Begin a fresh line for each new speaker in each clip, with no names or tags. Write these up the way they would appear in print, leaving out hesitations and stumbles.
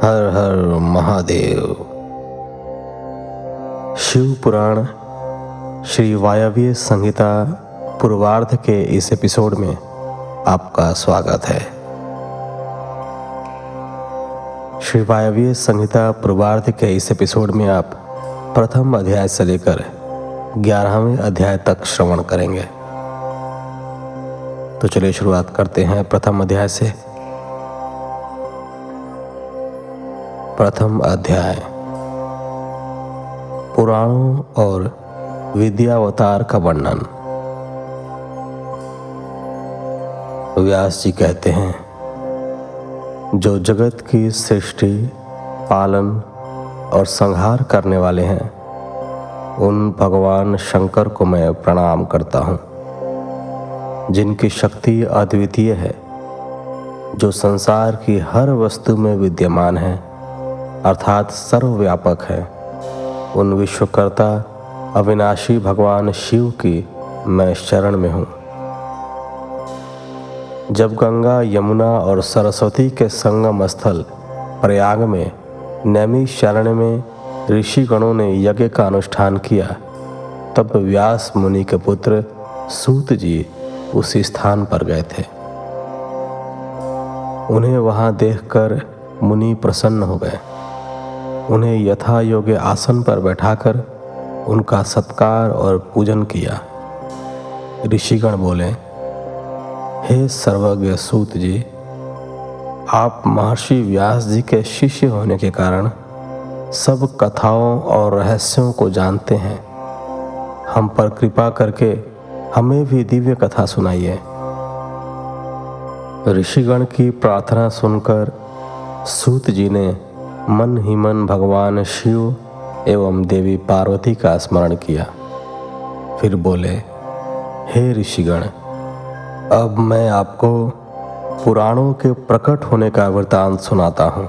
हर हर महादेव। शिव पुराण श्री वायव्य संहिता पूर्वार्ध के इस एपिसोड में आपका स्वागत है। श्री वायव्य संहिता पूर्वार्ध के इस एपिसोड में आप प्रथम अध्याय से लेकर 11वें अध्याय तक श्रवण करेंगे। तो चलिए शुरुआत करते हैं प्रथम अध्याय से। प्रथम अध्याय पुराणों और विद्यावतार का वर्णन। व्यास जी कहते हैं, जो जगत की सृष्टि, पालन और संहार करने वाले हैं, उन भगवान शंकर को मैं प्रणाम करता हूँ, जिनकी शक्ति अद्वितीय है, जो संसार की हर वस्तु में विद्यमान है अर्थात सर्वव्यापक है। उन विश्वकर्ता अविनाशी भगवान शिव की मैं शरण में हूँ। जब गंगा, यमुना और सरस्वती के संगम स्थल प्रयाग में नैमिषारण्य में ऋषिगणों ने यज्ञ का अनुष्ठान किया, तब व्यास मुनि के पुत्र सूत जी उसी स्थान पर गए थे। उन्हें वहां देखकर मुनि प्रसन्न हो गए। उन्हें यथा योग्य आसन पर बैठाकर उनका सत्कार और पूजन किया। ऋषिगण बोले, हे सर्वज्ञ सूत जी, आप महर्षि व्यास जी के शिष्य होने के कारण सब कथाओं और रहस्यों को जानते हैं। हम पर कृपा करके हमें भी दिव्य कथा सुनाइए। ऋषिगण की प्रार्थना सुनकर सूत जी ने मन ही मन भगवान शिव एवं देवी पार्वती का स्मरण किया। फिर बोले, हे ऋषिगण, अब मैं आपको पुराणों के प्रकट होने का वृतांत सुनाता हूँ।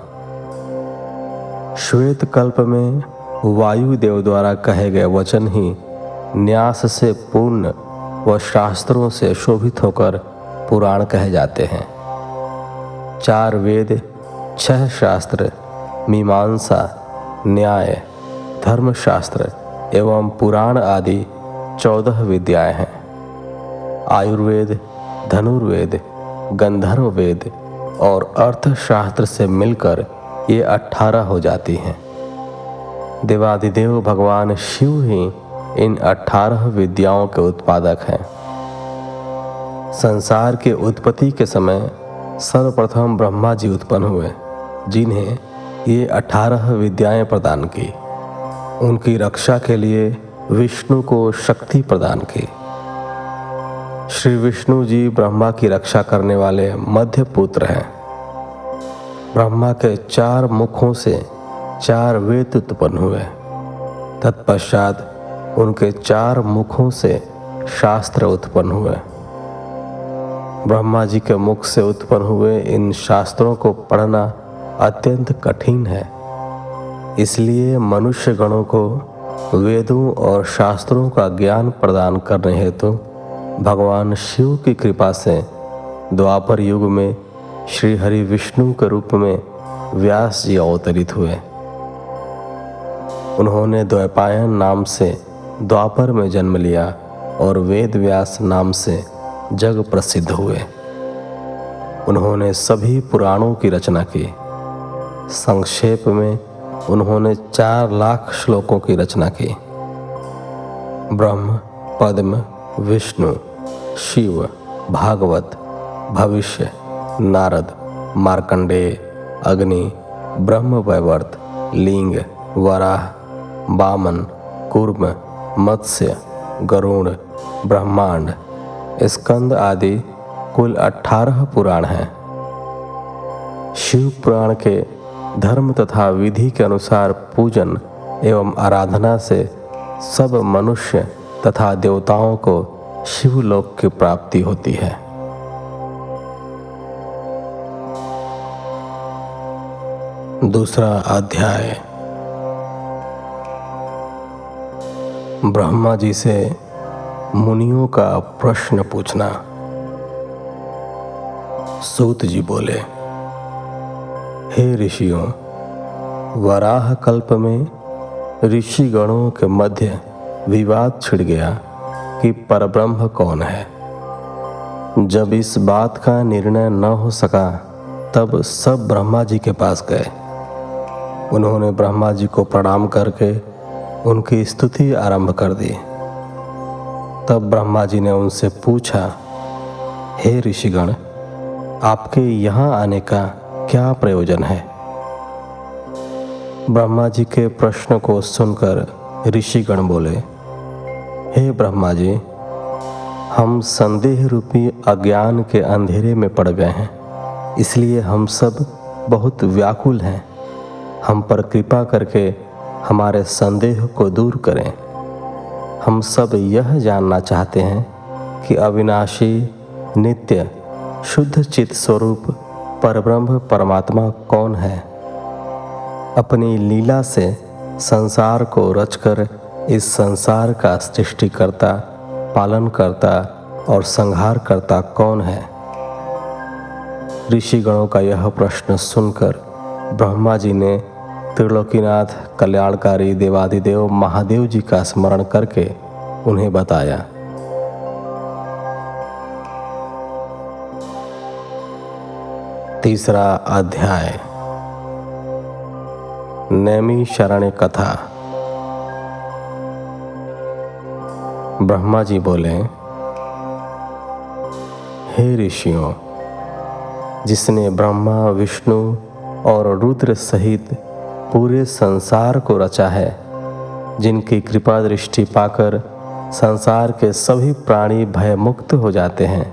श्वेत कल्प में वायुदेव द्वारा कहे गए वचन ही न्यास से पूर्ण व शास्त्रों से शोभित होकर पुराण कहे जाते हैं। 4 वेद, 6 शास्त्र, मीमांसा, न्याय, धर्मशास्त्र एवं पुराण आदि 14 विद्याएं हैं। आयुर्वेद, धनुर्वेद, गंधर्व वेद और अर्थशास्त्र से मिलकर ये 18 हो जाती हैं। देवादिदेव भगवान शिव ही इन 18 विद्याओं के उत्पादक हैं। संसार के उत्पत्ति के समय सर्वप्रथम ब्रह्मा जी उत्पन्न हुए, जिन्हें ये 18 विद्याएं प्रदान की। उनकी रक्षा के लिए विष्णु को शक्ति प्रदान की। श्री विष्णु जी ब्रह्मा की रक्षा करने वाले मध्य पुत्र हैं। ब्रह्मा के 4 मुखों से 4 वेद उत्पन्न हुए। तत्पश्चात उनके 4 मुखों से शास्त्र उत्पन्न हुए। ब्रह्मा जी के मुख से उत्पन्न हुए इन शास्त्रों को पढ़ना अत्यंत कठिन है। इसलिए मनुष्य गणों को वेदों और शास्त्रों का ज्ञान प्रदान करने हेतु भगवान शिव की कृपा से द्वापर युग में श्री हरि विष्णु के रूप में व्यास जी अवतरित हुए। उन्होंने द्वैपायन नाम से द्वापर में जन्म लिया और वेद व्यास नाम से जग प्रसिद्ध हुए। उन्होंने सभी पुराणों की रचना की। संक्षेप में उन्होंने 4 लाख श्लोकों की रचना की। ब्रह्म, पद्म, विष्णु, शिव, भागवत, भविष्य, नारद, मार्कंडेय, अग्नि, ब्रह्मवैवर्त, लिंग, वराह, वामन, कूर्म, मत्स्य, गरुड़, ब्रह्मांड, स्कंद आदि कुल 18 पुराण हैं। शिव पुराण के धर्म तथा विधि के अनुसार पूजन एवं आराधना से सब मनुष्य तथा देवताओं को शिवलोक की प्राप्ति होती है। दूसरा अध्याय ब्रह्मा जी से मुनियों का प्रश्न पूछना। सूत जी बोले, हे ऋषियों, वराह कल्प में ऋषि गणों के मध्य विवाद छिड़ गया कि परब्रह्म कौन है। जब इस बात का निर्णय न हो सका तब सब ब्रह्मा जी के पास गए। उन्होंने ब्रह्मा जी को प्रणाम करके उनकी स्तुति आरंभ कर दी। तब ब्रह्मा जी ने उनसे पूछा, हे ऋषिगण, आपके यहाँ आने का क्या प्रयोजन है? ब्रह्मा जी के प्रश्न को सुनकर ऋषिगण बोले, हे ब्रह्मा जी, हम संदेह रूपी अज्ञान के अंधेरे में पड़ गए हैं, इसलिए हम सब बहुत व्याकुल हैं। हम पर कृपा करके हमारे संदेह को दूर करें। हम सब यह जानना चाहते हैं कि अविनाशी, नित्य, शुद्ध चित स्वरूप परब्रह्म परमात्मा कौन है। अपनी लीला से संसार को रचकर इस संसार का सृष्टिकर्ता, पालनकर्ता और संहारकर्ता कौन है? ऋषिगणों का यह प्रश्न सुनकर ब्रह्मा जी ने त्रिलोकीनाथ, कल्याणकारी देवाधिदेव महादेव जी का स्मरण करके उन्हें बताया। तीसरा अध्याय, नैमिषारण्य कथा। ब्रह्मा जी बोले, हे ऋषियों, जिसने ब्रह्मा, विष्णु और रुद्र सहित पूरे संसार को रचा है, जिनकी कृपा दृष्टि पाकर संसार के सभी प्राणी भय मुक्त हो जाते हैं,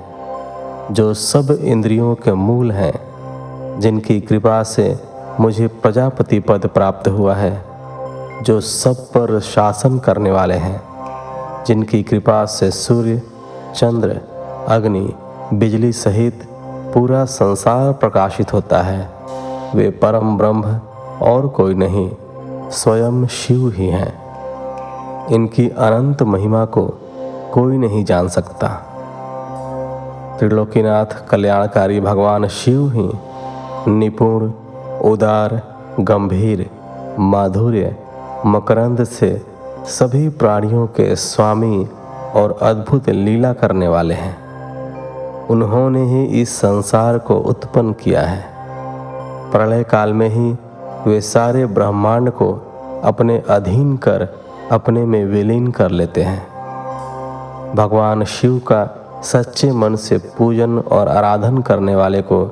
जो सब इंद्रियों के मूल हैं, जिनकी कृपा से मुझे प्रजापति पद प्राप्त हुआ है, जो सब पर शासन करने वाले हैं, जिनकी कृपा से सूर्य, चंद्र, अग्नि, बिजली सहित पूरा संसार प्रकाशित होता है, वे परम ब्रह्म और कोई नहीं, स्वयं शिव ही हैं। इनकी अनंत महिमा को कोई नहीं जान सकता। त्रिलोकीनाथ, कल्याणकारी भगवान शिव ही निपुण, उदार, गंभीर, माधुर्य, मकरंद से सभी प्राणियों के स्वामी और अद्भुत लीला करने वाले हैं। उन्होंने ही इस संसार को उत्पन्न किया है। प्रलय काल में ही वे सारे ब्रह्मांड को अपने अधीन कर अपने में विलीन कर लेते हैं। भगवान शिव का सच्चे मन से पूजन और आराधन करने वाले को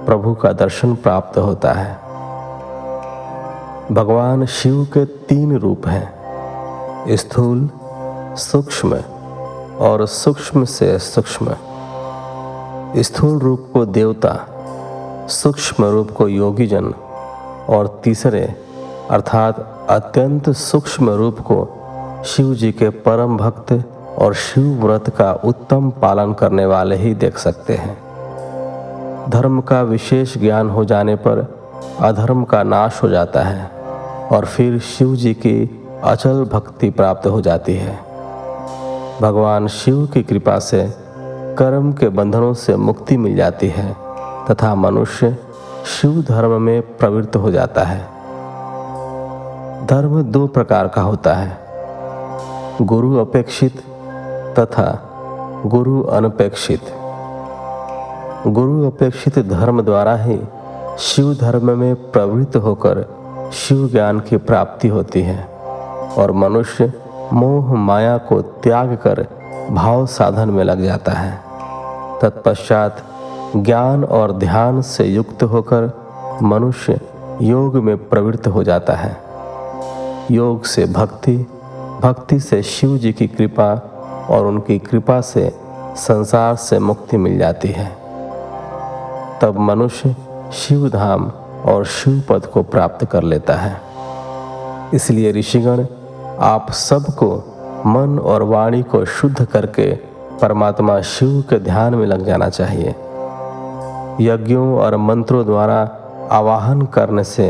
प्रभु का दर्शन प्राप्त होता है। भगवान शिव के 3 रूप हैं, स्थूल, सूक्ष्म और सूक्ष्म से सूक्ष्म। स्थूल रूप को देवता, सूक्ष्म रूप को योगीजन और तीसरे अर्थात अत्यंत सूक्ष्म रूप को शिव जी के परम भक्त और शिव व्रत का उत्तम पालन करने वाले ही देख सकते हैं। धर्म का विशेष ज्ञान हो जाने पर अधर्म का नाश हो जाता है और फिर शिव जी की अचल भक्ति प्राप्त हो जाती है। भगवान शिव की कृपा से कर्म के बंधनों से मुक्ति मिल जाती है तथा मनुष्य शिव धर्म में प्रवृत्त हो जाता है। धर्म 2 प्रकार का होता है, गुरु अपेक्षित तथा गुरु अनपेक्षित। गुरु अपेक्षित धर्म द्वारा ही शिव धर्म में प्रवृत्त होकर शिव ज्ञान की प्राप्ति होती है और मनुष्य मोह माया को त्याग कर भाव साधन में लग जाता है। तत्पश्चात ज्ञान और ध्यान से युक्त होकर मनुष्य योग में प्रवृत्त हो जाता है। योग से भक्ति, भक्ति से शिव जी की कृपा और उनकी कृपा से संसार से मुक्ति मिल जाती है। तब मनुष्य शिव धाम और शिव पद को प्राप्त कर लेता है। इसलिए ऋषिगण, आप सबको मन और वाणी को शुद्ध करके परमात्मा शिव के ध्यान में लग जाना चाहिए। यज्ञों और मंत्रों द्वारा आवाहन करने से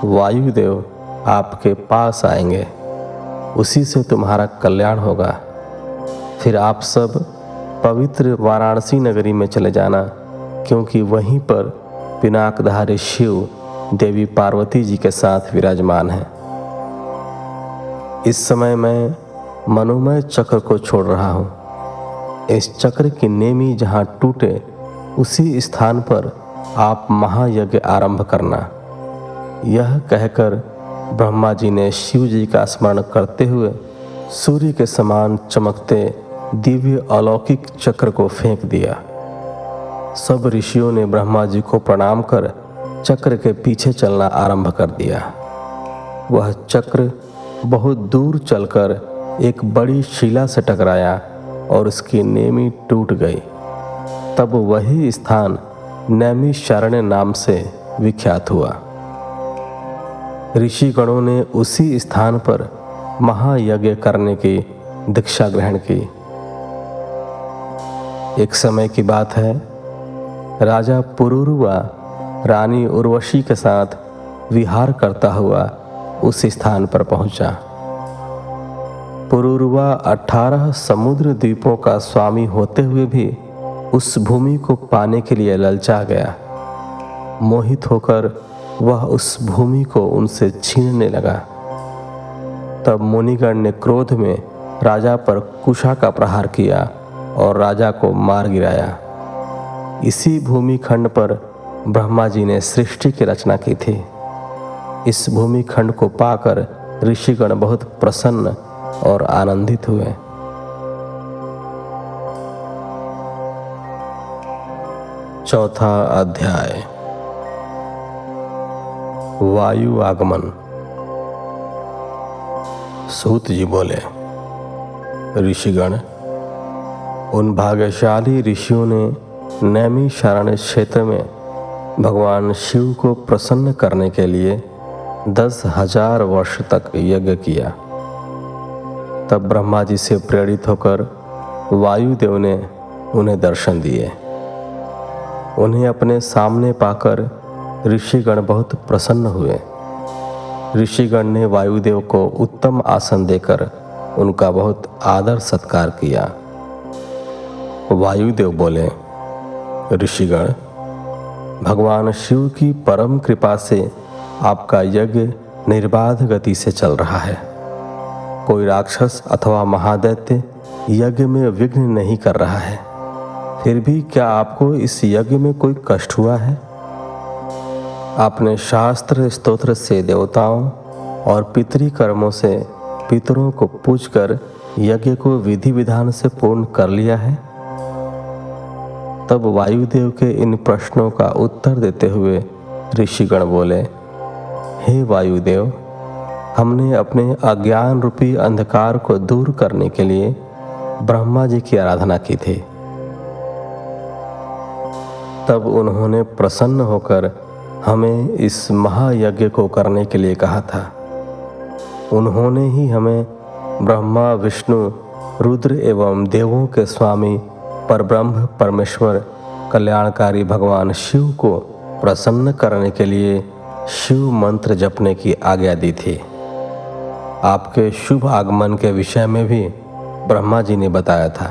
वायुदेव आपके पास आएंगे, उसी से तुम्हारा कल्याण होगा। फिर आप सब पवित्र वाराणसी नगरी में चले जाना, क्योंकि वहीं पर पिनाकधारी शिव देवी पार्वती जी के साथ विराजमान है। इस समय मैं मनोमय चक्र को छोड़ रहा हूँ। इस चक्र की नेमी जहाँ टूटे उसी स्थान पर आप महायज्ञ आरंभ करना। यह कहकर ब्रह्मा जी ने शिव जी का स्मरण करते हुए सूर्य के समान चमकते दिव्य अलौकिक चक्र को फेंक दिया। सब ऋषियों ने ब्रह्मा जी को प्रणाम कर चक्र के पीछे चलना आरंभ कर दिया। वह चक्र बहुत दूर चलकर एक बड़ी शिला से टकराया और उसकी नेमी टूट गई। तब वही स्थान नैमिषारण्य नाम से विख्यात हुआ। ऋषिगणों ने उसी स्थान पर महायज्ञ करने की दीक्षा ग्रहण की। एक समय की बात है, राजा पुरुरवा रानी उर्वशी के साथ विहार करता हुआ उस स्थान पर पहुंचा। पुरुरवा 18 समुद्र द्वीपों का स्वामी होते हुए भी उस भूमि को पाने के लिए ललचा गया। मोहित होकर वह उस भूमि को उनसे छीनने लगा। तब मुनिगण ने क्रोध में राजा पर कुशा का प्रहार किया और राजा को मार गिराया। इसी भूमि खंड पर ब्रह्मा जी ने सृष्टि की रचना की थी। इस भूमि खंड को पाकर ऋषिगण बहुत प्रसन्न और आनंदित हुए। चौथा अध्याय, वायु आगमन। सूत जी बोले, ऋषिगण, उन भाग्यशाली ऋषियों ने नैमिषारण्य क्षेत्र में भगवान शिव को प्रसन्न करने के लिए 10,000 वर्ष तक यज्ञ किया। तब ब्रह्मा जी से प्रेरित होकर वायुदेव ने उन्हें दर्शन दिए। उन्हें अपने सामने पाकर ऋषिगण बहुत प्रसन्न हुए। ऋषिगण ने वायुदेव को उत्तम आसन देकर उनका बहुत आदर सत्कार किया। वायुदेव बोले, ऋषिगण, भगवान शिव की परम कृपा से आपका यज्ञ निर्बाध गति से चल रहा है। कोई राक्षस अथवा महादैत्य यज्ञ में विघ्न नहीं कर रहा है। फिर भी क्या आपको इस यज्ञ में कोई कष्ट हुआ है? आपने शास्त्र स्तोत्र से देवताओं और पितृ कर्मों से पितरों को पूजकर यज्ञ को विधि विधान से पूर्ण कर लिया है? तब वायुदेव के इन प्रश्नों का उत्तर देते हुए ऋषिगण बोले, हे वायुदेव, हमने अपने अज्ञान रूपी अंधकार को दूर करने के लिए ब्रह्मा जी की आराधना की थी। तब उन्होंने प्रसन्न होकर हमें इस महायज्ञ को करने के लिए कहा था। उन्होंने ही हमें ब्रह्मा, विष्णु, रुद्र एवं देवों के स्वामी परब्रह्म परमेश्वर कल्याणकारी भगवान शिव को प्रसन्न करने के लिए शिव मंत्र जपने की आज्ञा दी थी। आपके शुभ आगमन के विषय में भी ब्रह्मा जी ने बताया था।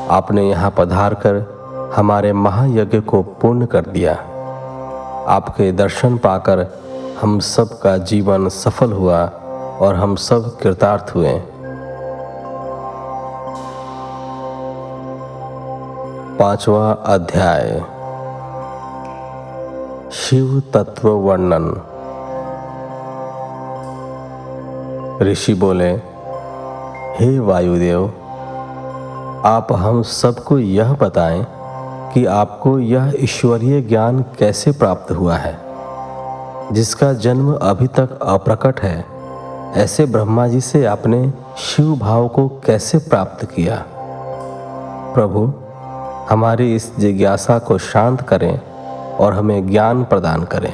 आपने यहाँ पधार कर हमारे महायज्ञ को पूर्ण कर दिया। आपके दर्शन पाकर हम सब का जीवन सफल हुआ और हम सब कृतार्थ हुए। पांचवा अध्याय, शिव तत्व वर्णन। ऋषि बोले, हे वायुदेव, आप हम सबको यह बताएं कि आपको यह ईश्वरीय ज्ञान कैसे प्राप्त हुआ है, जिसका जन्म अभी तक अप्रकट है। ऐसे ब्रह्मा जी से आपने शिव भाव को कैसे प्राप्त किया? प्रभु, हमारी इस जिज्ञासा को शांत करें और हमें ज्ञान प्रदान करें।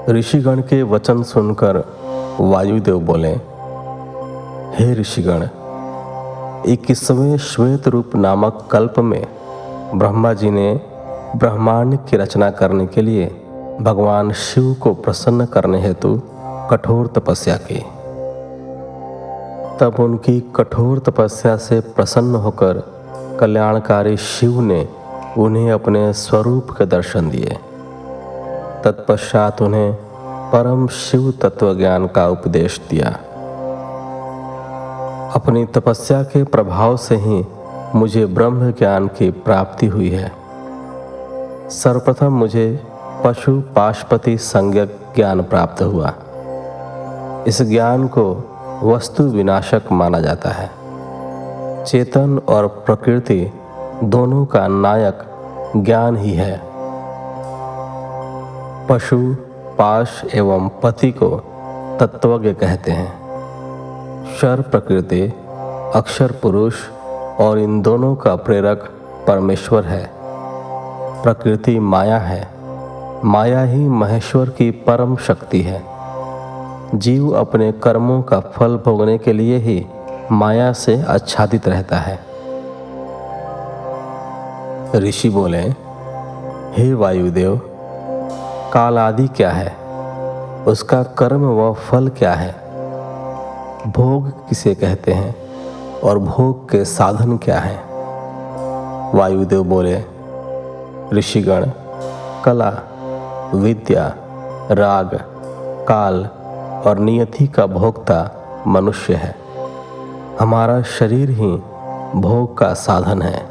ऋषिगण के वचन सुनकर वायुदेव बोले, हे ऋषिगण, 21वें श्वेत रूप नामक कल्प में ब्रह्मा जी ने ब्रह्मांड की रचना करने के लिए भगवान शिव को प्रसन्न करने हेतु कठोर तपस्या की। तब उनकी कठोर तपस्या से प्रसन्न होकर कल्याणकारी शिव ने उन्हें अपने स्वरूप के दर्शन दिए। तत्पश्चात उन्हें परम शिव तत्व ज्ञान का उपदेश दिया। अपनी तपस्या के प्रभाव से ही मुझे ब्रह्म ज्ञान की प्राप्ति हुई है। सर्वप्रथम मुझे पशु पाशुपति संज्ञक ज्ञान प्राप्त हुआ। इस ज्ञान को वस्तु विनाशक माना जाता है। चेतन और प्रकृति दोनों का नायक ज्ञान ही है। पशु पाश एवं पति को तत्वज्ञ कहते हैं। क्षर प्रकृति, अक्षर पुरुष और इन दोनों का प्रेरक परमेश्वर है। प्रकृति माया है, माया ही महेश्वर की परम शक्ति है। जीव अपने कर्मों का फल भोगने के लिए ही माया से आच्छादित रहता है। ऋषि बोले, हे वायुदेव, काल आदि क्या है? उसका कर्म व फल क्या है? भोग किसे कहते हैं और भोग के साधन क्या हैं? वायुदेव बोले, ऋषिगण, कला, विद्या, राग, काल और नियति का भोक्ता मनुष्य है। हमारा शरीर ही भोग का साधन है।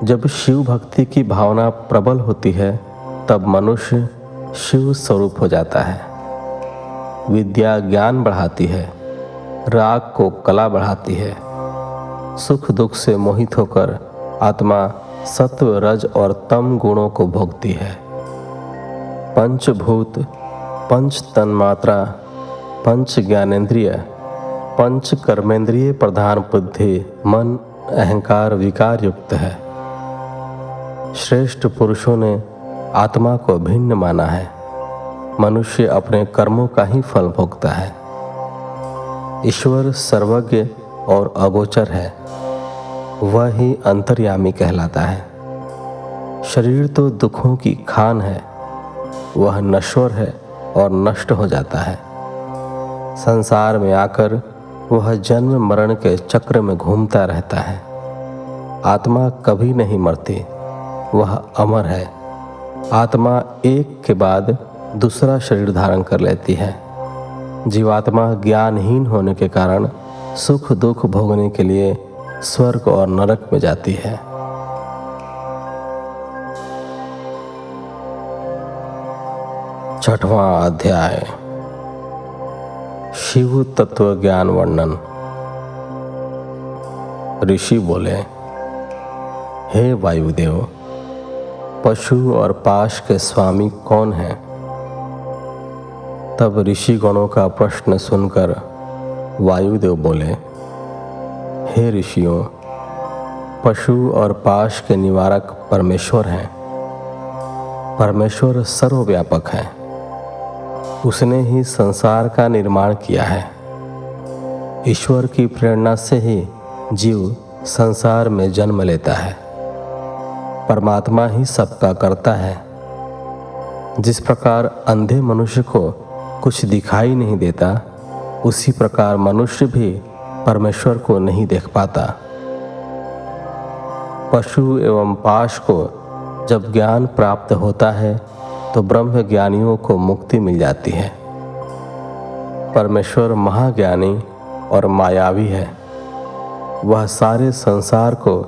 जब शिव भक्ति की भावना प्रबल होती है तब मनुष्य शिव स्वरूप हो जाता है। विद्या ज्ञान बढ़ाती है, राग को कला बढ़ाती है। सुख दुख से मोहित होकर आत्मा सत्व रज और तम गुणों को भोगती है। पंचभूत, पंच तन्मात्रा, पंच ज्ञानेंद्रिय, पंच कर्मेंद्रिय प्रधान बुद्धि, मन, अहंकार विकार युक्त है। श्रेष्ठ पुरुषों ने आत्मा को भिन्न माना है। मनुष्य अपने कर्मों का ही फल भोगता है। ईश्वर सर्वज्ञ और अगोचर है, वह ही अंतर्यामी कहलाता है। शरीर तो दुखों की खान है, वह नश्वर है और नष्ट हो जाता है। संसार में आकर वह जन्म मरण के चक्र में घूमता रहता है। आत्मा कभी नहीं मरती, वह अमर है। आत्मा एक के बाद दूसरा शरीर धारण कर लेती है। जीवात्मा ज्ञानहीन होने के कारण सुख दुख भोगने के लिए स्वर्ग और नरक में जाती है। छठवां अध्याय, शिव तत्व ज्ञान वर्णन। ऋषि बोले, हे वायुदेव, पशु और पाश के स्वामी कौन हैं? तब ऋषि गणों का प्रश्न सुनकर वायुदेव बोले, हे ऋषियों, पशु और पाश के निवारक परमेश्वर हैं। परमेश्वर सर्वव्यापक है। उसने ही संसार का निर्माण किया है। ईश्वर की प्रेरणा से ही जीव संसार में जन्म लेता है। परमात्मा ही सबका करता है। जिस प्रकार अंधे मनुष्य को कुछ दिखाई नहीं देता, उसी प्रकार मनुष्य भी परमेश्वर को नहीं देख पाता। पशु एवं पाश को जब ज्ञान प्राप्त होता है तो ब्रह्म ज्ञानियों को मुक्ति मिल जाती है। परमेश्वर महाज्ञानी और मायावी है। वह सारे संसार को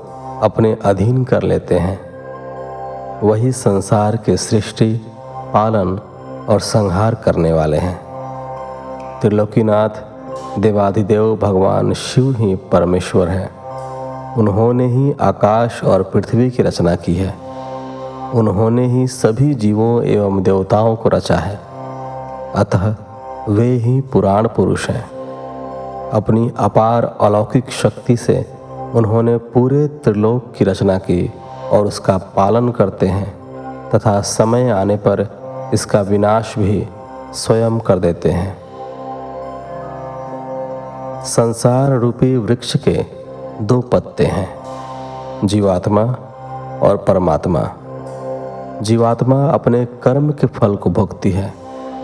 अपने अधीन कर लेते हैं। वही संसार के सृष्टि, पालन और संहार करने वाले हैं। त्रिलोकीनाथ देवाधिदेव भगवान शिव ही परमेश्वर हैं। उन्होंने ही आकाश और पृथ्वी की रचना की है। उन्होंने ही सभी जीवों एवं देवताओं को रचा है। अतः वे ही पुराण पुरुष हैं। अपनी अपार अलौकिक शक्ति से उन्होंने पूरे त्रिलोक की रचना की और उसका पालन करते हैं तथा समय आने पर इसका विनाश भी स्वयं कर देते हैं। संसार रूपी वृक्ष के दो पत्ते हैं, जीवात्मा और परमात्मा। जीवात्मा अपने कर्म के फल को भोगती है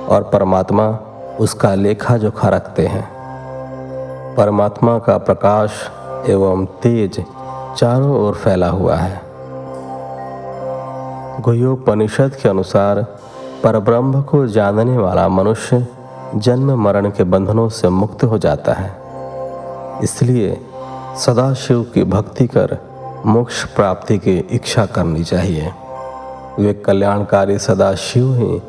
और परमात्मा उसका लेखा जोखा रखते हैं। परमात्मा का प्रकाश एवं तेज चारों ओर फैला हुआ है। गुह्योपनिषद के अनुसार परब्रह्म को जानने वाला मनुष्य जन्म मरण के बंधनों से मुक्त हो जाता है। इसलिए सदाशिव की भक्ति कर मोक्ष प्राप्ति की इच्छा करनी चाहिए। वे कल्याणकारी सदाशिव ही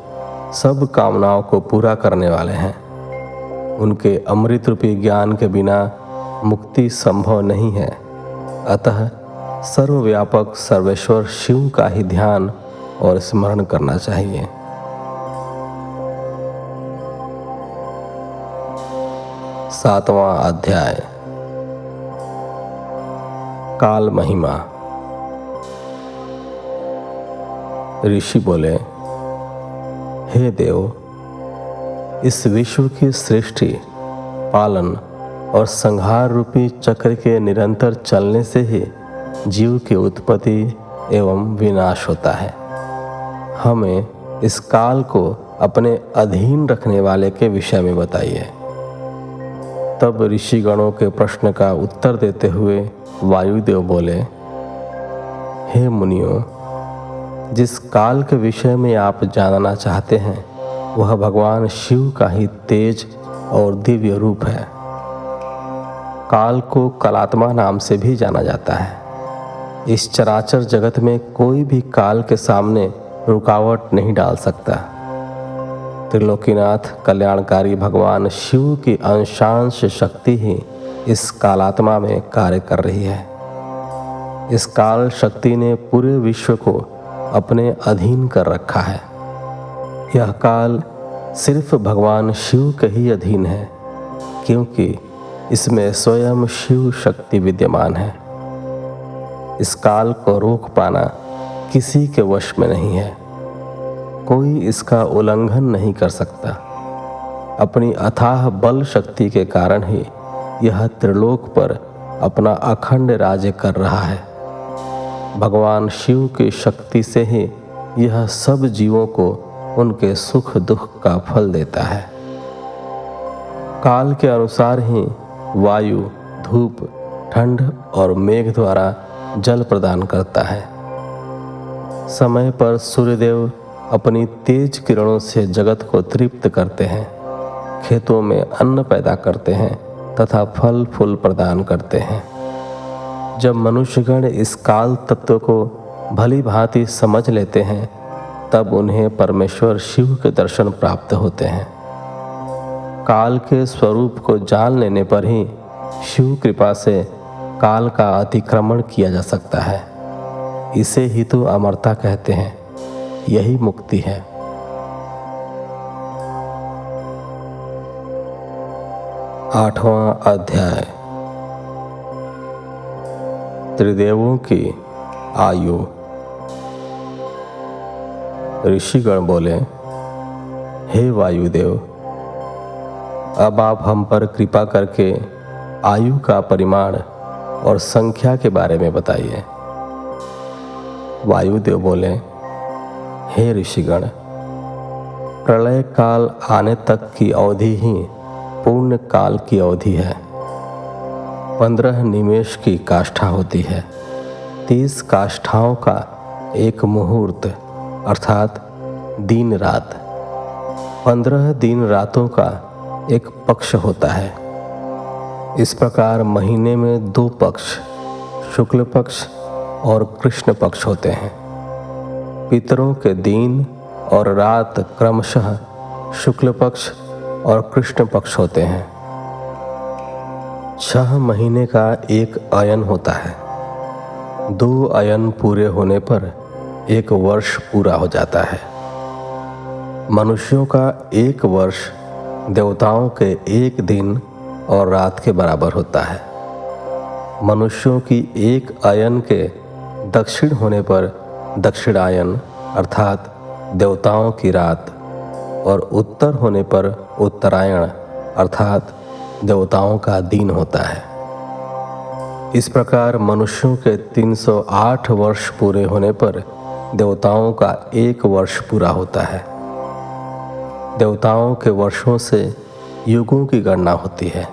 सब कामनाओं को पूरा करने वाले हैं। उनके अमृत रूपी ज्ञान के बिना मुक्ति संभव नहीं है। अतः सर्वव्यापक सर्वेश्वर शिव का ही ध्यान और स्मरण करना चाहिए। सातवां अध्याय काल महिमा। ऋषि बोले, हे देव, इस विश्व की सृष्टि, पालन और संहार रूपी चक्र के निरंतर चलने से ही जीव की उत्पत्ति एवं विनाश होता है। हमें इस काल को अपने अधीन रखने वाले के विषय में बताइए। तब ऋषिगणों के प्रश्न का उत्तर देते हुए वायुदेव बोले, हे मुनियों, जिस काल के विषय में आप जानना चाहते हैं वह भगवान शिव का ही तेज और दिव्य रूप है। काल को कलात्मा नाम से भी जाना जाता है। इस चराचर जगत में कोई भी काल के सामने रुकावट नहीं डाल सकता। त्रिलोकीनाथ कल्याणकारी भगवान शिव की अंशांश शक्ति ही इस कालात्मा में कार्य कर रही है। इस काल शक्ति ने पूरे विश्व को अपने अधीन कर रखा है। यह काल सिर्फ भगवान शिव के ही अधीन है, क्योंकि इसमें स्वयं शिव शक्ति विद्यमान है। इस काल को रोक पाना किसी के वश में नहीं है। कोई इसका उल्लंघन नहीं कर सकता। अपनी अथाह बल शक्ति के कारण ही यह त्रिलोक पर अपना अखंड राज्य कर रहा है। भगवान शिव की शक्ति से ही यह सब जीवों को उनके सुख दुख का फल देता है। काल के अनुसार ही वायु, धूप, ठंड और मेघ द्वारा जल प्रदान करता है। समय पर सूर्यदेव अपनी तेज किरणों से जगत को तृप्त करते हैं, खेतों में अन्न पैदा करते हैं तथा फल फूल प्रदान करते हैं। जब मनुष्यगण इस काल तत्व को भली भांति समझ लेते हैं, तब उन्हें परमेश्वर शिव के दर्शन प्राप्त होते हैं। काल के स्वरूप को जान लेने पर ही शिव कृपा से काल का अतिक्रमण किया जा सकता है। इसे ही तो अमरता कहते हैं। यही मुक्ति है। आठवां अध्याय त्रिदेवों की आयु। ऋषिगण बोले, हे वायुदेव, अब आप हम पर कृपा करके आयु का परिमाण और संख्या के बारे में बताइए। वायुदेव बोले, हे ऋषिगण, प्रलय काल आने तक की अवधि ही पूर्ण काल की अवधि है। 15 निमेष की काष्ठा होती है। 30 काष्ठाओं का एक मुहूर्त अर्थात दिन रात। 15 दिन रातों का एक पक्ष होता है। इस प्रकार महीने में 2 पक्ष, शुक्ल पक्ष और कृष्ण पक्ष होते हैं। पितरों के दिन और रात क्रमशः शुक्ल पक्ष और कृष्ण पक्ष होते हैं। 6 महीने का एक अयन होता है। 2 अयन पूरे होने पर 1 वर्ष पूरा हो जाता है। मनुष्यों का 1 वर्ष देवताओं के 1 दिन और रात के बराबर होता है। मनुष्यों की 1 अयन के दक्षिण होने पर दक्षिणायन अर्थात देवताओं की रात और उत्तर होने पर उत्तरायण अर्थात देवताओं का दिन होता है। इस प्रकार मनुष्यों के 308 वर्ष पूरे होने पर देवताओं का 1 वर्ष पूरा होता है। देवताओं के वर्षों से युगों की गणना होती है।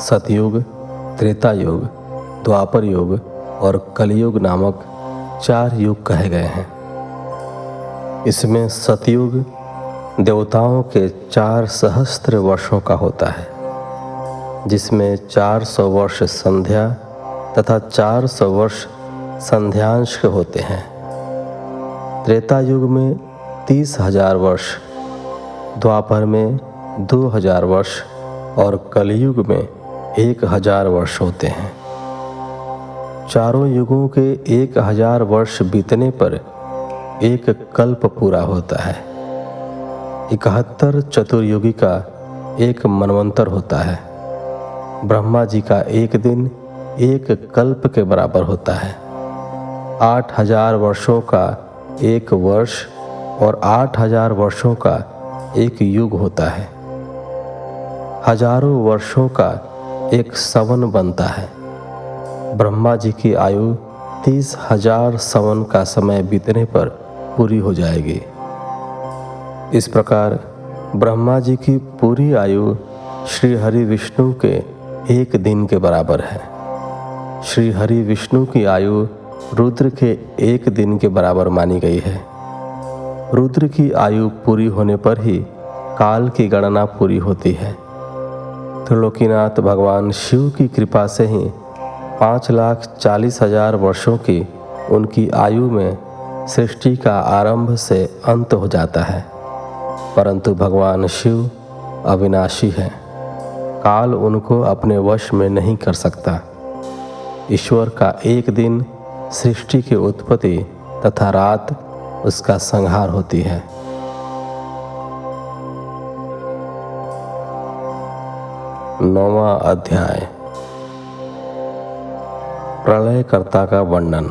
सतयुग, त्रेता युग, द्वापर युग और कलयुग नामक 4 युग कहे गए हैं। इसमें सतयुग देवताओं के 4 सहस्त्र वर्षों का होता है, जिसमें 400 वर्ष संध्या तथा 400 वर्ष संध्यांश के होते हैं। त्रेता युग में 30,000 वर्ष, द्वापर में 2,000 वर्ष और कलयुग में 1,000 वर्ष होते हैं। चारों युगों के 1,000 वर्ष बीतने पर एक कल्प पूरा होता है। 71 चतुर्युगी का एक मनवंतर होता है। ब्रह्मा जी का एक दिन एक कल्प के बराबर होता है। 8,000 वर्षों का एक वर्ष और 8,000 वर्षों का एक युग होता है। हजारों वर्षों का एक सवन बनता है। ब्रह्मा जी की आयु 30,000 सवन का समय बीतने पर पूरी हो जाएगी। इस प्रकार ब्रह्मा जी की पूरी आयु श्री हरि विष्णु के एक दिन के बराबर है। श्री हरि विष्णु की आयु रुद्र के एक दिन के बराबर मानी गई है। रुद्र की आयु पूरी होने पर ही काल की गणना पूरी होती है। त्रिलोकीनाथ भगवान शिव की कृपा से ही 5,40,000 वर्षों की उनकी आयु में सृष्टि का आरंभ से अंत हो जाता है। परंतु भगवान शिव अविनाशी है, काल उनको अपने वश में नहीं कर सकता। ईश्वर का एक दिन सृष्टि की उत्पत्ति तथा रात उसका संहार होती है। 9वां अध्याय, प्रलयकर्ता का वर्णन।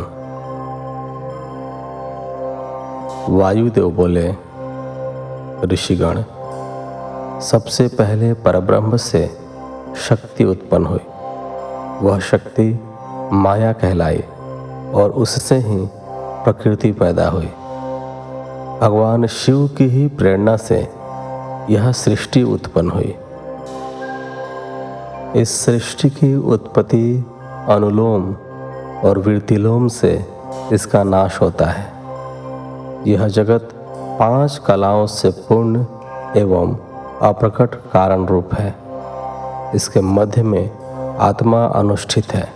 वायुदेव बोले, ऋषिगण, सबसे पहले परब्रह्म से शक्ति उत्पन्न हुई। वह शक्ति माया कहलाई और उससे ही प्रकृति पैदा हुई। भगवान शिव की ही प्रेरणा से यह सृष्टि उत्पन्न हुई। इस सृष्टि की उत्पत्ति अनुलोम और विरतिलोम से इसका नाश होता है। यह जगत 5 कलाओं से पूर्ण एवं अप्रकट कारण रूप है। इसके मध्य में आत्मा अनुष्ठित है।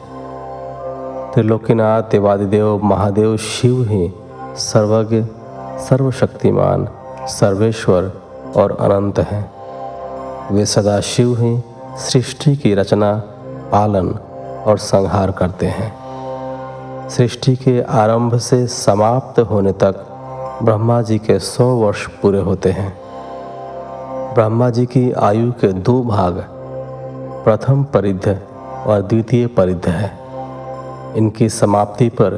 त्रिलोकीनाथ देवादिदेव महादेव शिव ही सर्वज्ञ, सर्वशक्तिमान, सर्वेश्वर और अनंत हैं। वे सदा शिव ही सृष्टि की रचना, पालन और संहार करते हैं। सृष्टि के आरंभ से समाप्त होने तक ब्रह्मा जी के 100 वर्ष पूरे होते हैं। ब्रह्मा जी की आयु के 2 भाग, प्रथम परिध और द्वितीय परिध है। इनकी समाप्ति पर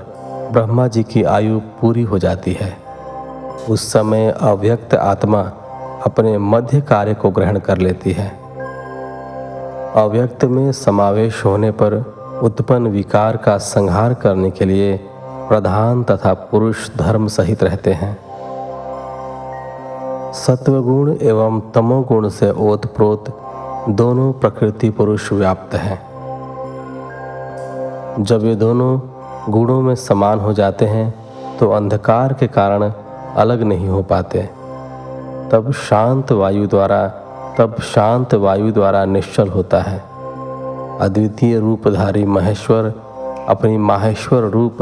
ब्रह्मा जी की आयु पूरी हो जाती है। उस समय अव्यक्त आत्मा अपने मध्य कार्य को ग्रहण कर लेती है। अव्यक्त में समावेश होने पर उत्पन्न विकार का संहार करने के लिए प्रधान तथा पुरुष धर्म सहित रहते हैं। सत्वगुण एवं तमोगुण से ओतप्रोत दोनों प्रकृति पुरुष व्याप्त हैं। जब ये दोनों गुणों में समान हो जाते हैं तो अंधकार के कारण अलग नहीं हो पाते। तब शांत वायु द्वारा निश्चल होता है। अद्वितीय रूपधारी महेश्वर अपनी माहेश्वर रूप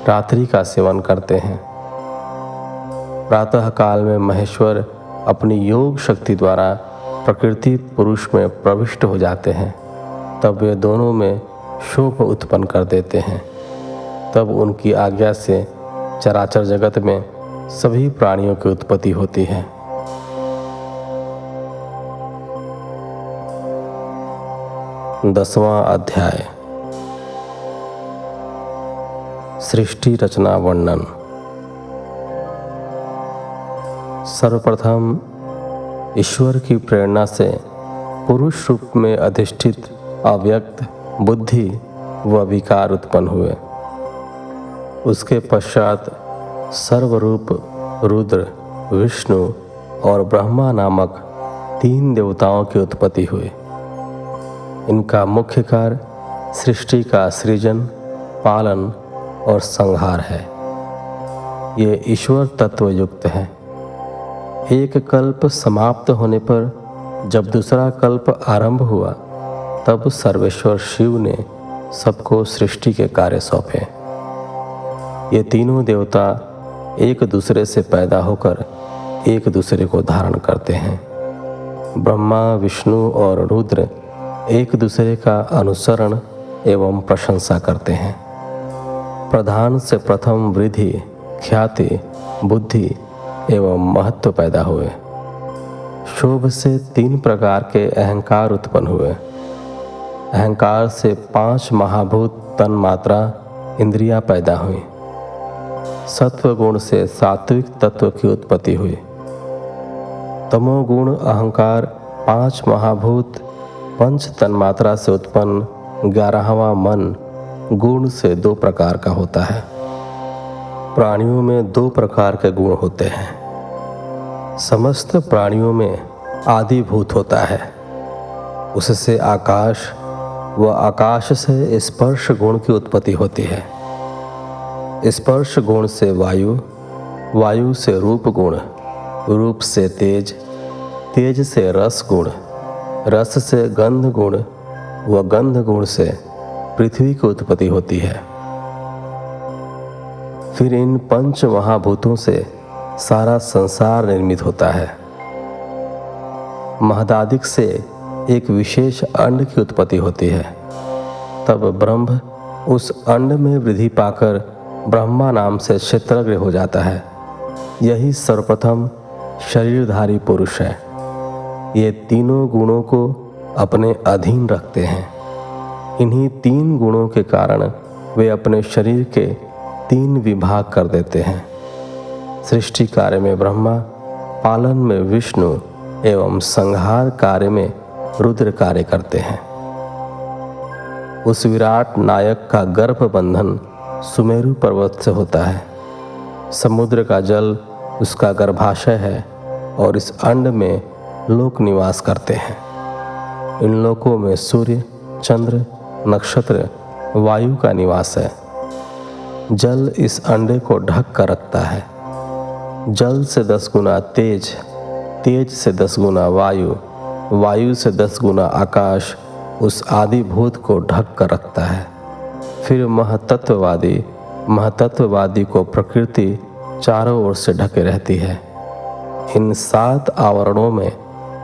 रात्रि का सेवन करते हैं। प्रातः काल में महेश्वर अपनी योग शक्ति द्वारा प्रकृति पुरुष में प्रविष्ट हो जाते हैं। तब वे दोनों में शोक उत्पन्न कर देते हैं। तब उनकी आज्ञा से चराचर जगत में सभी प्राणियों की उत्पत्ति होती है। दसवां अध्याय, सृष्टि रचना वर्णन। सर्वप्रथम ईश्वर की प्रेरणा से पुरुष रूप में अधिष्ठित अव्यक्त बुद्धि व विकार उत्पन्न हुए। उसके पश्चात सर्वरूप रुद्र, विष्णु और ब्रह्मा नामक 3 देवताओं की उत्पत्ति हुई। इनका मुख्य कार्य सृष्टि का सृजन, पालन और संहार है। ये ईश्वर तत्व युक्त हैं। एक कल्प समाप्त होने पर जब दूसरा कल्प आरंभ हुआ, तब सर्वेश्वर शिव ने सबको सृष्टि के कार्य सौंपे। ये तीनों देवता एक दूसरे से पैदा होकर एक दूसरे को धारण करते हैं। ब्रह्मा, विष्णु और रुद्र एक दूसरे का अनुसरण एवं प्रशंसा करते हैं। प्रधान से प्रथम वृद्धि, ख्याति, बुद्धि एवं महत्व पैदा हुए। शोभ से 3 प्रकार के अहंकार उत्पन्न हुए। अहंकार से 5 महाभूत तन मात्रा इंद्रियां पैदा हुई। सत्वगुण से सात्विक तत्व की उत्पत्ति हुई। तमोगुण अहंकार 5 महाभूत पंच तन्मात्रा से उत्पन्न 11वां मन गुण से 2 प्रकार का होता है। प्राणियों में 2 प्रकार के गुण होते हैं। समस्त प्राणियों में आदिभूत होता है, उससे आकाश व आकाश से स्पर्श गुण की उत्पत्ति होती है। स्पर्श गुण से वायु, वायु से रूप गुण, रूप से तेज, तेज से रस गुण, रस से गंध गुण व गंध गुण से पृथ्वी की उत्पत्ति होती है। फिर इन 5 महाभूतों से सारा संसार निर्मित होता है। महदादिक से एक विशेष अंड की उत्पत्ति होती है। तब ब्रह्म उस अंड में वृद्धि पाकर ब्रह्मा नाम से क्षेत्रज्ञ हो जाता है। यही सर्वप्रथम शरीरधारी पुरुष है। ये तीनों गुणों को अपने अधीन रखते हैं। इन्हीं 3 गुणों के कारण वे अपने शरीर के 3 विभाग कर देते हैं। सृष्टि कार्य में ब्रह्मा, पालन में विष्णु एवं संहार कार्य में रुद्र कार्य करते हैं। उस विराट नायक का गर्भ बंधन सुमेरु पर्वत से होता है। समुद्र का जल उसका गर्भाशय है और इस अंड में लोक निवास करते हैं। इन लोकों में सूर्य, चंद्र, नक्षत्र, वायु का निवास है। जल इस अंडे को ढक कर रखता है। जल से 10 गुना तेज, तेज से 10 गुना वायु, वायु से 10 गुना आकाश उस आदि भूत को ढक कर रखता है। फिर महतत्ववादी, महतत्ववादी को प्रकृति चारों ओर से ढके रहती है। इन 7 आवरणों में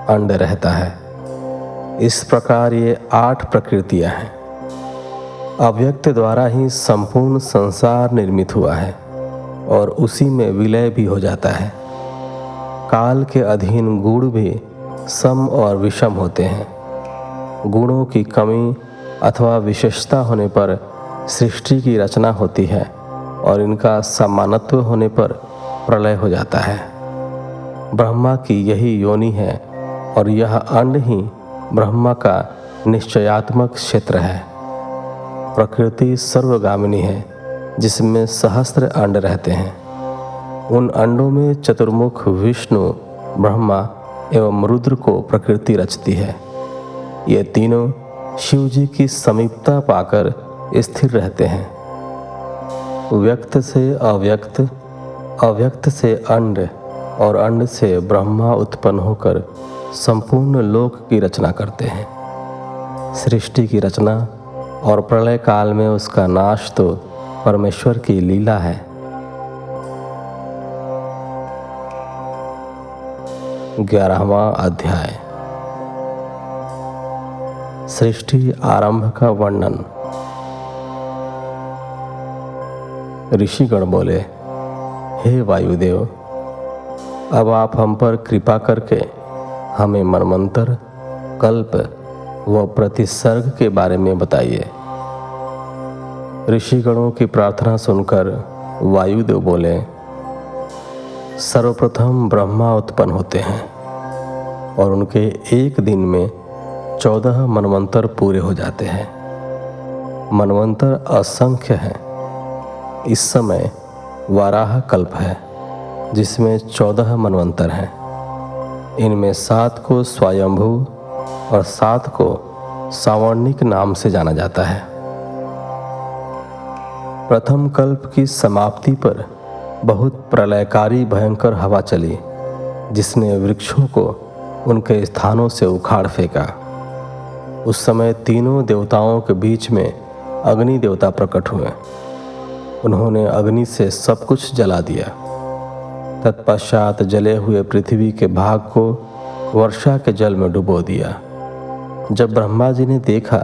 अंड रहता है। इस प्रकार ये 8 प्रकृतियां हैं। अव्यक्त द्वारा ही संपूर्ण संसार निर्मित हुआ है और उसी में विलय भी हो जाता है। काल के अधीन गुण भी सम और विषम होते हैं। गुणों की कमी अथवा विशेषता होने पर सृष्टि की रचना होती है और इनका समानत्व होने पर प्रलय हो जाता है। ब्रह्मा की यही योनि है और यह अंड ही ब्रह्मा का निश्चयात्मक क्षेत्र है। प्रकृति सर्वगामिनी है, जिसमें सहस्त्र अंड रहते हैं। उन अंडों में चतुर्मुख विष्णु, ब्रह्मा एवं रुद्र को प्रकृति रचती है। ये तीनों शिव जी की समीपता पाकर स्थिर रहते हैं। व्यक्त से अव्यक्त, अव्यक्त से अंड और अंड से ब्रह्मा उत्पन्न होकर संपूर्ण लोक की रचना करते हैं। सृष्टि की रचना और प्रलय काल में उसका नाश तो परमेश्वर की लीला है। 11वां अध्याय, सृष्टि आरंभ का वर्णन। ऋषिगण बोले, हे वायुदेव, अब आप हम पर कृपा करके हमें मनमंत्र, कल्प व प्रतिसर्ग के बारे में बताइए। ऋषिगणों की प्रार्थना सुनकर वायुदेव बोले, सर्वप्रथम ब्रह्मा उत्पन्न होते हैं और उनके एक दिन में 14 मनवंतर पूरे हो जाते हैं। मनवंतर असंख्य हैं। इस समय वाराह कल्प है, जिसमें 14 मनवंतर हैं। इनमें 7 को स्वयंभू और 7 को सावर्णिक नाम से जाना जाता है। प्रथम कल्प की समाप्ति पर बहुत प्रलयकारी भयंकर हवा चली जिसने वृक्षों को उनके स्थानों से उखाड़ फेंका। उस समय तीनों देवताओं के बीच में अग्नि देवता प्रकट हुए। उन्होंने अग्नि से सब कुछ जला दिया। तत्पश्चात जले हुए पृथ्वी के भाग को वर्षा के जल में डुबो दिया। जब ब्रह्मा जी ने देखा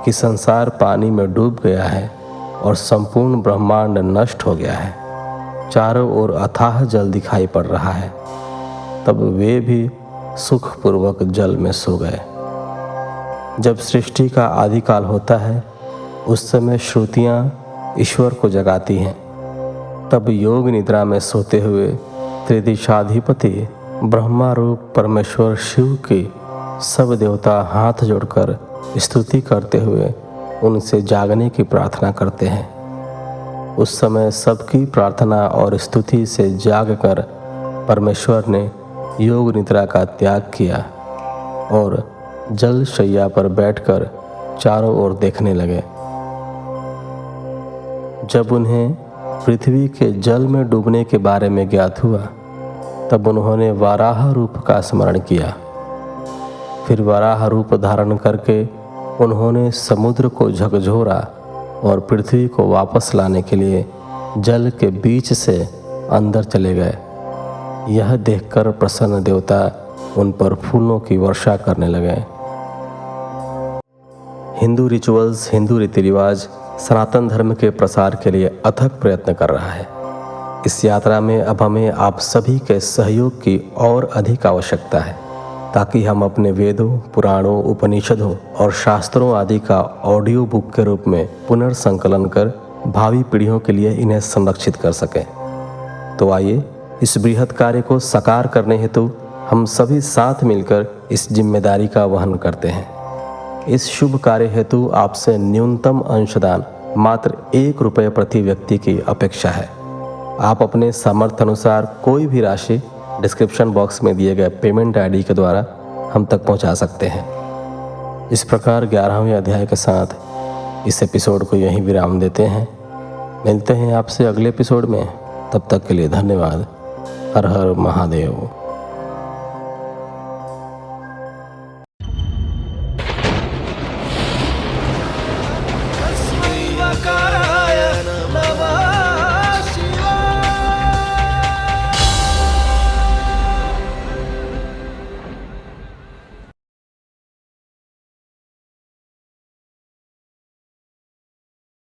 कि संसार पानी में डूब गया है और संपूर्ण ब्रह्मांड नष्ट हो गया है, चारों ओर अथाह जल दिखाई पड़ रहा है, तब वे भी सुखपूर्वक जल में सो गए। जब सृष्टि का आदिकाल होता है, उस समय श्रुतियाँ ईश्वर को जगाती हैं। तब योग निद्रा में सोते हुए त्रिदिशाधिपति ब्रह्मा रूप परमेश्वर शिव की सब देवता हाथ जोड़कर स्तुति करते हुए उनसे जागने की प्रार्थना करते हैं। उस समय सबकी प्रार्थना और स्तुति से जागकर परमेश्वर ने योग निद्रा का त्याग किया और जल शैया पर बैठकर चारों ओर देखने लगे। जब उन्हें पृथ्वी के जल में डूबने के बारे में ज्ञात हुआ, तब उन्होंने वाराह रूप का स्मरण किया। फिर वाराह रूप धारण करके उन्होंने समुद्र को झकझोरा और पृथ्वी को वापस लाने के लिए जल के बीच से अंदर चले गए। यह देखकर प्रसन्न देवता उन पर फूलों की वर्षा करने लगे। हिंदू रिचुअल्स, हिंदू रीति रिवाज सनातन धर्म के प्रसार के लिए अथक प्रयत्न कर रहा है। इस यात्रा में अब हमें आप सभी के सहयोग की और अधिक आवश्यकता है, ताकि हम अपने वेदों, पुराणों, उपनिषदों और शास्त्रों आदि का ऑडियो बुक के रूप में पुनर्संकलन कर भावी पीढ़ियों के लिए इन्हें संरक्षित कर सकें। तो आइए इस बृहत् कार्य को साकार करने हेतु हम सभी साथ मिलकर इस जिम्मेदारी का वहन करते हैं। इस शुभ कार्य हेतु आपसे न्यूनतम अंशदान मात्र 1 रुपये प्रति व्यक्ति की अपेक्षा है। आप अपने सामर्थ्य अनुसार कोई भी राशि डिस्क्रिप्शन बॉक्स में दिए गए पेमेंट आईडी के द्वारा हम तक पहुंचा सकते हैं। इस प्रकार 11वें अध्याय के साथ इस एपिसोड को यहीं विराम देते हैं। मिलते हैं आपसे अगले एपिसोड में। तब तक के लिए धन्यवाद। हर हर महादेव।